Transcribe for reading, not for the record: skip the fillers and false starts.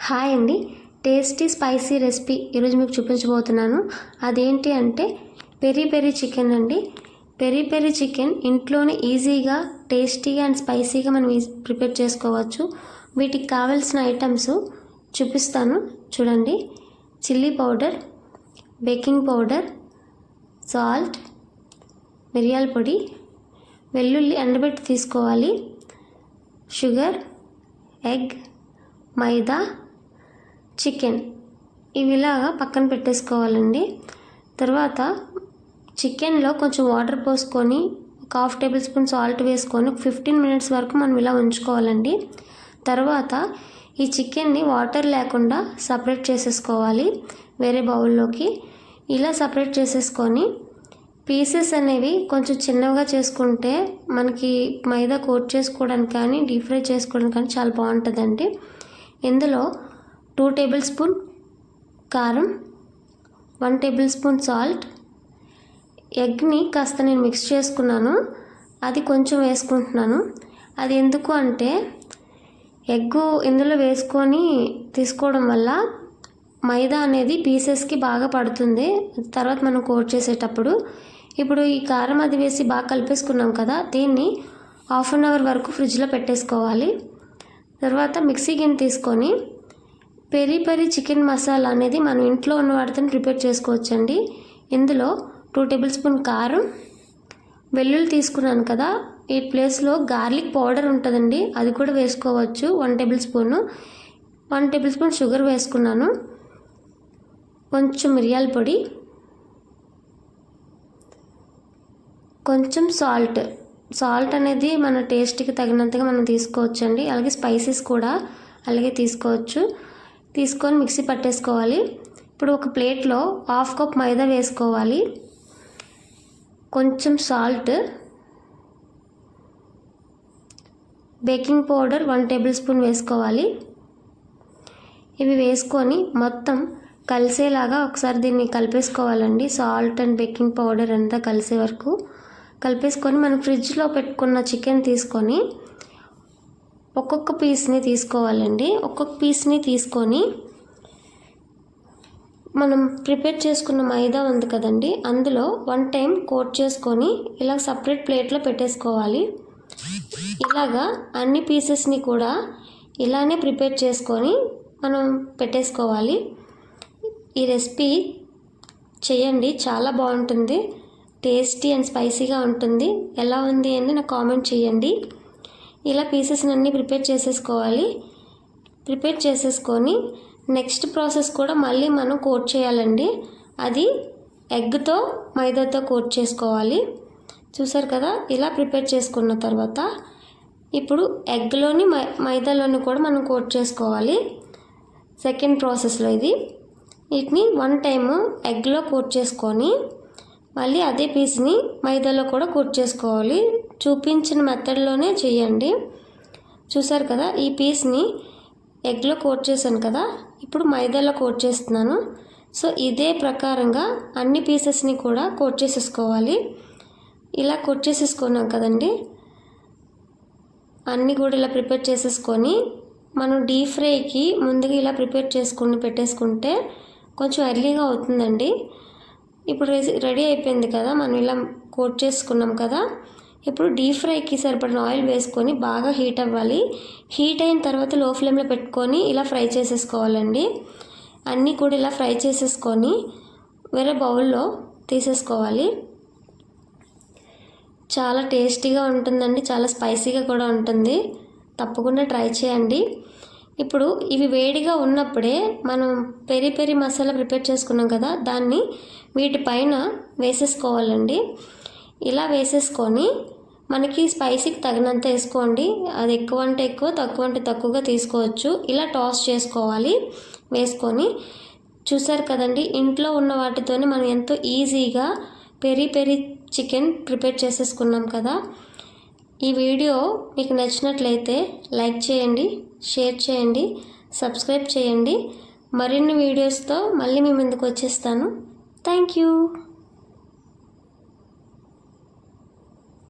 Hi అండి. Tasty spicy recipe ఈరోజు మీకు చూపించబోతున్నాను. అదేంటి అంటే పెరి పెరి చికెన్ అండి. పెరి పెరి చికెన్ ఇంట్లోనే ఈజీగా టేస్టీగా అండ్ స్పైసీగా మనం ప్రిపేర్ చేసుకోవచ్చు. వీటికి కావాల్సిన ఐటమ్స్ చూపిస్తాను చూడండి. Chilli powder, baking powder, salt, మిరియాల పొడి, వెల్లుల్లి ఎండబెట్టి తీసుకోవాలి, షుగర్, ఎగ్, మైదా, చికెన్ ఇవిలాగా పక్కన పెట్టేసుకోవాలండి. తర్వాత చికెన్లో కొంచెం వాటర్ పోసుకొని ఒక 1/2 టేబుల్ స్పూన్ సాల్ట్ వేసుకొని 15 మినిట్స్ వరకు మనం ఇలా ఉంచుకోవాలండి. తర్వాత ఈ చికెన్ని వాటర్ లేకుండా సపరేట్ చేసేసుకోవాలి వేరే బౌల్లోకి. ఇలా సపరేట్ చేసేసుకొని పీసెస్ అనేవి కొంచెం చిన్నగా చేసుకుంటే మనకి మైదా కోట్ చేసుకోవడానికి కానీ డీప్ ఫ్రై చేసుకోవడానికి కానీ చాలా బాగుంటుందండి. ఇందులో 2 టేబుల్ స్పూన్ కారం, 1 టేబుల్ స్పూన్ సాల్ట్, ఎగ్ని కాస్త నేను మిక్స్ చేసుకున్నాను, అది కొంచెం వేసుకుంటున్నాను. అది ఎందుకు అంటే ఎగ్గు ఇందులో వేసుకొని తీసుకోవడం వల్ల మైదా అనేది పీసెస్కి బాగా పడుతుంది తర్వాత మనం కోట్ చేసేటప్పుడు. ఇప్పుడు ఈ కారం అది వేసి బాగా కలిపేసుకున్నాం కదా, దీన్ని 1/2 అవర్ వరకు ఫ్రిడ్జ్లో పెట్టేసుకోవాలి. తర్వాత మిక్సీ గిన్నె తీసుకొని పెరి పెరి చికెన్ మసాలా అనేది మనం ఇంట్లో ఉన్న వాటితో ప్రిపేర్ చేసుకోవచ్చండి. ఇందులో 2 టేబుల్ స్పూన్ కారం, వెల్లుల్లి తీసుకున్నాను కదా, ఈ ప్లేస్లో గార్లిక్ పౌడర్ ఉంటుందండి, అది కూడా వేసుకోవచ్చు. 1 table spoon, 1 table spoon sugar వేసుకున్నాను, కొంచెం మిరియాల పొడి, కొంచెం సాల్ట్ అనేది మన టేస్ట్కి తగినంతగా మనం తీసుకోవచ్చండి. అలాగే స్పైసెస్ కూడా అలాగే తీసుకోవచ్చు. తీసుకొని మిక్సీ పట్టేసుకోవాలి. ఇప్పుడు ఒక ప్లేట్లో 1/2 కప్ మైదా వేసుకోవాలి, కొంచెం salt, baking powder 1 table spoon వేసుకోవాలి. ఇవి వేసుకొని మొత్తం కలిసేలాగా ఒకసారి దీన్ని కలిపేసుకోవాలండి. సాల్ట్ అండ్ బేకింగ్ పౌడర్ అంతా కలిసే వరకు కలిపేసుకొని మనం ఫ్రిడ్జ్లో పెట్టుకున్న చికెన్ తీసుకొని ఒక్కొక్క పీస్ని తీసుకోవాలండి. ఒక్కొక్క పీస్ని తీసుకొని మనం ప్రిపేర్ చేసుకున్న మైదా ఉంది కదండి, అందులో 1 టైం కోట్ చేసుకొని ఇలా సపరేట్ ప్లేట్లో పెట్టేసుకోవాలి. ఇలాగా అన్ని పీసెస్ని కూడా ఇలానే ప్రిపేర్ చేసుకొని మనం పెట్టేసుకోవాలి. ఈ రెసిపీ చేయండి, చాలా బాగుంటుంది, టేస్టీ అండ్ స్పైసీగా ఉంటుంది. ఎలా ఉంది అని నాకు కామెంట్ చేయండి. ఇలా పీసెస్ని అన్నీ ప్రిపేర్ చేసేసుకోవాలి. ప్రిపేర్ చేసేసుకొని నెక్స్ట్ ప్రాసెస్ కూడా మళ్ళీ మనం కోట్ చేయాలండి. అది ఎగ్తో మైదాతో కోట్ చేసుకోవాలి. చూసారు కదా, ఇలా ప్రిపేర్ చేసుకున్న తర్వాత ఇప్పుడు ఎగ్లోని మైదాలోని కూడా మనం కోట్ చేసుకోవాలి. సెకండ్ ప్రాసెస్లో ఇది. వీటిని 1 టైము ఎగ్లో కోట్ చేసుకొని మళ్ళీ అదే పీస్ని మైదాలో కూడా కోట్ చేసుకోవాలి. చూపించిన మెథడ్లోనే చేయండి. చూసారు కదా, ఈ పీస్ని ఎగ్లో కోట్ చేశాను కదా, ఇప్పుడు మైదాలో కోట్ చేస్తున్నాను. సో ఇదే ప్రకారంగా అన్ని పీసెస్ని కూడా కోట్ చేసేసుకోవాలి. ఇలా కోట్ చేసేసుకున్నాం కదండి, అన్నీ కూడా ఇలా ప్రిపేర్ చేసేసుకొని మనం డీప్ ఫ్రైకి ముందుగా ఇలా ప్రిపేర్ చేసుకుని పెట్టేసుకుంటే కొంచెం ఎర్లీగా అవుతుందండి. ఇప్పుడు రెడీ అయిపోయింది కదా, మనం ఇలా కోట్ చేసుకున్నాం కదా. ఇప్పుడు డీప్ ఫ్రైకి సరిపడిన ఆయిల్ వేసుకొని బాగా హీట్ అవ్వాలి. హీట్ అయిన తర్వాత లో ఫ్లేమ్లో పెట్టుకొని ఇలా ఫ్రై చేసేసుకోవాలండి. అన్నీ కూడా ఇలా ఫ్రై చేసేసుకొని వేరే బౌల్లో తీసేసుకోవాలి. చాలా టేస్టీగా ఉంటుందండి, చాలా స్పైసీగా కూడా ఉంటుంది. తప్పకుండా ట్రై చేయండి. ఇప్పుడు ఇవి వేడిగా ఉన్నప్పుడే మనం పెరి పెరి మసాలా ప్రిపేర్ చేసుకున్నాం కదా, దాన్ని వీటిపైన వేసేసుకోవాలండి. ఇలా వేసేసుకొని మనకి స్పైసీకి తగినంత వేసుకోండి. అది ఎక్కువ అంటే ఎక్కువ, తక్కువ అంటే తక్కువగా తీసుకోవచ్చు. ఇలా టాస్ చేసుకోవాలి వేసుకొని. చూసారు కదండి, ఇంట్లో ఉన్న వాటితోనే మనం ఎంతో ఈజీగా పెరి పెరి చికెన్ ప్రిపేర్ చేసేసుకున్నాం కదా. ఈ వీడియో మీకు నచ్చినట్లయితే లైక్ చేయండి, షేర్ చేయండి, సబ్స్క్రైబ్ చేయండి. మరిన్ని వీడియోస్తో మళ్ళీ మీ ముందుకు వచ్చేస్తాను. Thank you.